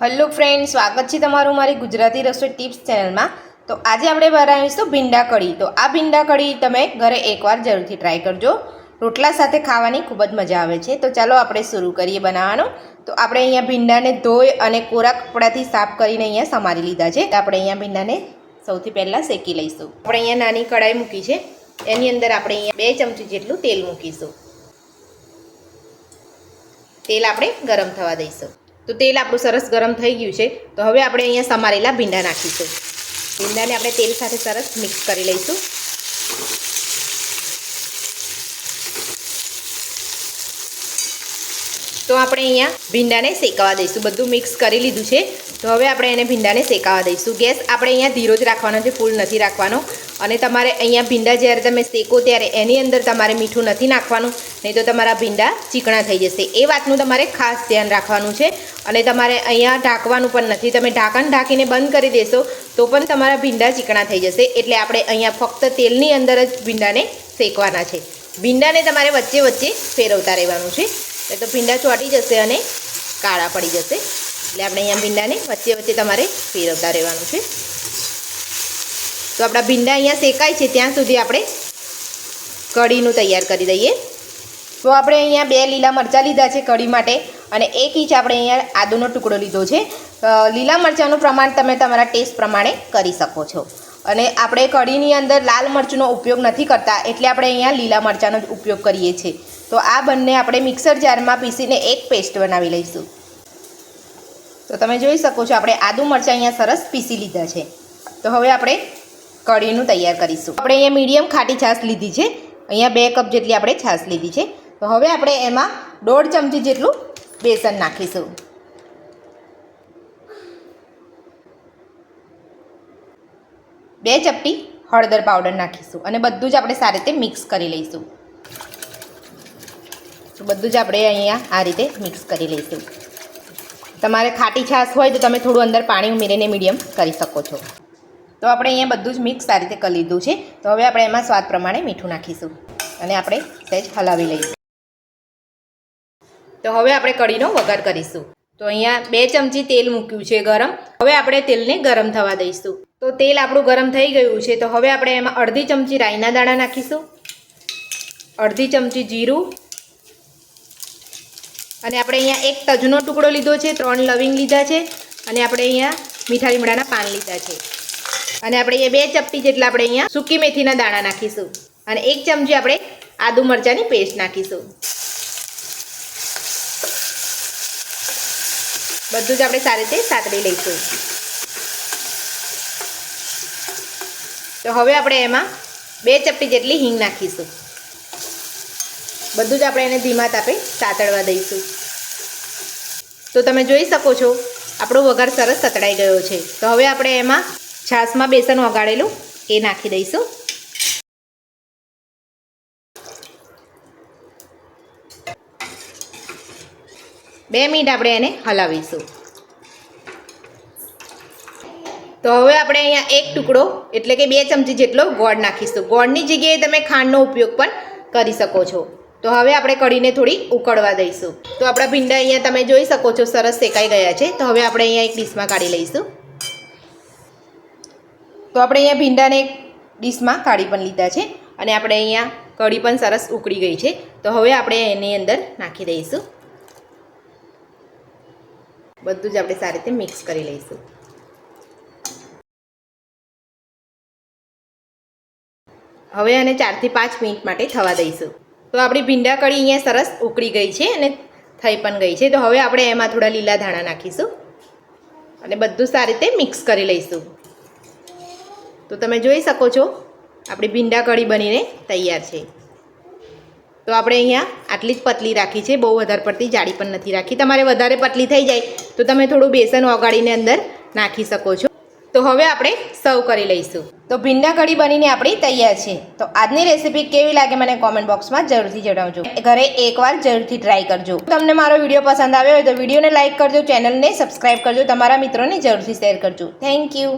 Hello friend, સ્વાગત છે તમારું મારી ગુજરાતી રસોઈ ટિપ્સ ચેનલમાં। તો આજે આપણે બનાવીશું ભીંડા કઢી। તો આ ભીંડા કઢી તમે ઘરે એકવાર જરૂરથી ટ્રાય કરજો। રોટલા સાથે ખાવાની ખૂબ જ મજા આવે છે। તો ચાલો આપણે શરૂ કરીએ બનાવવાનું। તો આપણે અહીંયા ભીંડાને ધોઈ અને કોરા કપડાથી સાફ કરીને અહીંયા સમારી લીધા છે। આપણે અહીંયા ભીંડાને સૌથી પહેલાં શેકી લઈશું। આપણે અહીંયા નાની કઢાઈ મૂકી છે, એની અંદર આપણે અહીંયા 2 ચમચી જેટલું તેલ મૂકીશું। તેલ આપણે ગરમ થવા દઈશું। તો તેલ આપણું સરસ ગરમ થઈ ગયું છે। તો હવે આપણે અહીંયા સમારેલા ભીંડા નાખીશું। ભીંડાને આપણે તેલ સાથે સરસ મિક્સ કરી લઈશું। તો આપણે અહીંયા ભીંડાને શેકાવા દઈશું। બધું મિક્સ કરી લીધું છે। તો હવે આપણે એને ભીંડાને શેકાવા દઈશું। ગેસ આપણે અહીંયા ધીરો જ રાખવાનો છે, ફૂલ નથી રાખવાનો। અને તમારે અહીંયા ભીંડા જ્યારે તમે શેકો ત્યારે એની અંદર તમારે મીઠું નથી નાખવાનું, નહીં તો તમારા ભીંડા ચીકણા થઈ જશે। એ વાતનું તમારે ખાસ ધ્યાન રાખવાનું છે। અને તમારે અહીંયા ઢાંકવાનું પણ નથી। તમે ઢાંકણ ઢાંકીને બંધ કરી દેશો તો પણ તમારા ભીંડા ચીકણા થઈ જશે। એટલે આપણે અહીંયા ફક્ત તેલની અંદર જ ભીંડાને શેકવાના છે। ભીંડાને તમારે વચ્ચે વચ્ચે ફેરવતા રહેવાનું છે, તો ભીંડા ચોંટી જશે અને કાળા પડી જશે। એટલે આપણે અહીંયા ભીંડાને વચ્ચે વચ્ચે તમારે ફેરવતા રહેવાનું છે। તો આપણા ભીંડા અહીંયા શેકાય છે ત્યાં સુધી આપણે કઢીનું તૈયાર કરી દઈએ। તો આપણે અહીંયા 2 લીલા મરચાં લીધા છે કઢી માટે, અને 1 ઇંચ આપણે અહીંયા આદુનો ટુકડો લીધો છે। લીલા મરચાંનું પ્રમાણ તમે તમારા ટેસ્ટ પ્રમાણે કરી શકો છો। અને આપણે કઢીની અંદર લાલ મરચુંનો ઉપયોગ નથી કરતા, એટલે આપણે અહીંયા લીલા મરચાંનો જ ઉપયોગ કરીએ છીએ। તો આ બંને આપણે મિક્સર જારમાં પીસીને એક પેસ્ટ બનાવી લઈશું। તો તમે જોઈ શકો છો આપણે આદુ મરચાં અહીંયા સરસ પીસી લીધા છે। તો હવે આપણે કઢીનું તૈયાર કરીશું। આપણે અહીંયા મીડિયમ ખાટી છાશ લીધી છે, અહીંયા 2 કપ જેટલી આપણે છાશ લીધી છે। તો હવે આપણે એમાં 1.5 ચમચી જેટલું બેસન નાખીશું। બે ચપટી હળદર પાવડર નાખીશું અને બધું જ આપણે સારી રીતે મિક્સ કરી લઈશું। તો બધું જ આપણે અહીંયા આ રીતે મિક્સ કરી લઈશું। તમારે ખાટી છાશ હોય તો તમે થોડું અંદર પાણી ઉમેરીને મીડિયમ કરી શકો છો। તો આપણે અહીંયા બધું જ મિક્સ આ રીતે કરી લીધું છે। તો હવે આપણે એમાં સ્વાદ પ્રમાણે મીઠું નાખીશું અને આપણે સહેજ હલાવી લઈશું। તો હવે આપણે કઢીનો વઘાર કરીશું। તો અહીંયા 2 ચમચી તેલ મૂક્યું છે ગરમ। હવે આપણે તેલને ગરમ થવા દઈશું। તો તેલ આપણું ગરમ થઈ ગયું છે। તો હવે આપણે એમાં અડધી ચમચી રાઈના દાણા નાખીશું, અડધી ચમચી જીરું, અને આપણે અહીંયા 1 તજનો ટુકડો લીધો છે, 3 લવિંગ લીધા છે, અને આપણે અહીંયા મીઠા લીમડાના પાન લીધા છે, અને આપણે અહીંયા 2 ચપટી જેટલા આપણે અહીંયા સૂકી મેથીના દાણા નાખીશું, અને 1 ચમચી આપણે આદુ મરચાંની પેસ્ટ નાખીશું। બધું જ આપણે સારી રીતે સાતળી લઈશું। તો હવે આપણે એમાં 2 ચપટી જેટલી હિંગ નાખીશું। બધું જ આપણે એને ધીમા તાપે સાતળવા દઈશું। તો તમે જોઈ શકો છો આપણો વઘાર સરસ સતળાઈ ગયો છે। તો હવે આપણે એમાં છાશમાં બેસન ઓગાળેલું એ નાખી દઈશું। બે મિનિટ આપણે એને હલાવીશું। તો હવે આપણે અહીંયા 1 ટુકડો એટલે કે 2 ચમચી જેટલો ગોળ નાખીશું। ગોળની જગ્યાએ તમે ખાંડનો ઉપયોગ પણ કરી શકો છો। તો હવે આપણે કઢીને થોડી ઉકળવા દઈશું। તો આપણા ભીંડા અહીંયા તમે જોઈ શકો છો સરસ શેકાઈ ગયા છે। તો હવે આપણે અહીંયા એક ડીશમાં કાઢી લઈશું। તો આપણે અહીંયા ભીંડાને એક ડીશમાં કાઢી પણ લીધા છે, અને આપણે અહીંયા કઢી પણ સરસ ઉકળી ગઈ છે। તો હવે આપણે એની અંદર નાખી દઈશું। બધું જ આપણે સારી રીતે મિક્સ કરી લઈશું। હવે આને 4 થી 5 મિનિટ માટે થવા દઈશું। તો આપણી ભીંડા કઢી અહીંયા સરસ ઉકળી ગઈ છે અને થઈ પણ ગઈ છે। તો હવે આપણે એમાં થોડા લીલા ધાણા નાખીશું અને બધું સારી રીતે મિક્સ કરી લઈશું। તો તમે જોઈ શકો છો આપણી ભીંડા કઢી બનીને તૈયાર છે। તો આપણે અહીંયા આટલી જ પતલી રાખી છે, બહુ વધારે પડતી જાડી પણ નથી રાખી। તમારે વધારે પતલી થઈ જાય તો તમે થોડું બેસન ઓગાળીને અંદર નાખી શકો છો। તો હવે આપણે સર્વ કરી લઈશું। તો ભીંડા કઢી બનીને આપણી તૈયાર છે। તો આજની રેસીપી કેવી લાગે મને કોમેન્ટ બોક્સમાં જરૂરથી જણાવજો। ઘરે એકવાર જરૂરથી ટ્રાય કરજો। તમને મારો વિડીયો પસંદ આવ્યો હોય તો વિડીયોને લાઇક કરજો, ચેનલને સબસ્ક્રાઈબ કરજો, તમારા મિત્રોને જરૂરથી શેર કરજો। Thank you.